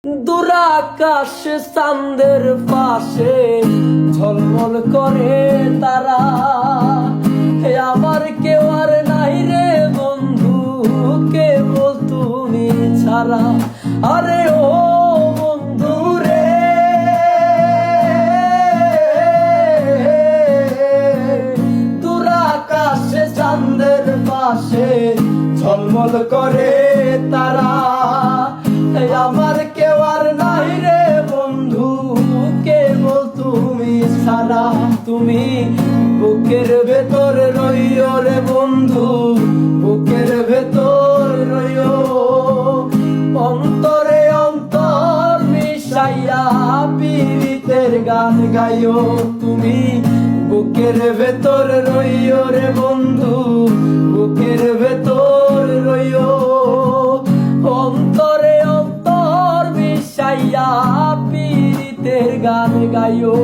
দুরাকাশ চাঁদের পাশে ঝলমল করে তারা, আমার কেউ আর নাই রে বন্ধু, কেবল তুমি ছাড়া। আরে ও বন্ধু রে, দুরাকাশে চাঁদের পাশে ঝলমল করে তারা, আমার কেউ আর নাই রে বন্ধু, কেবল তুমি ছাড়া। তুমি বুকের ভেতর রইও রে বন্ধু, বুকের ভেতর রইও, অন্তরে অন্তর মিশাইয়া পীড়িতের গান গাইও। তুমি বুকের ভেতর রইও রে বন্ধু, বুকের ভেতর রইও, অন্তরে অন্তর মিশাইয়া পীড়িতের গান গাইও।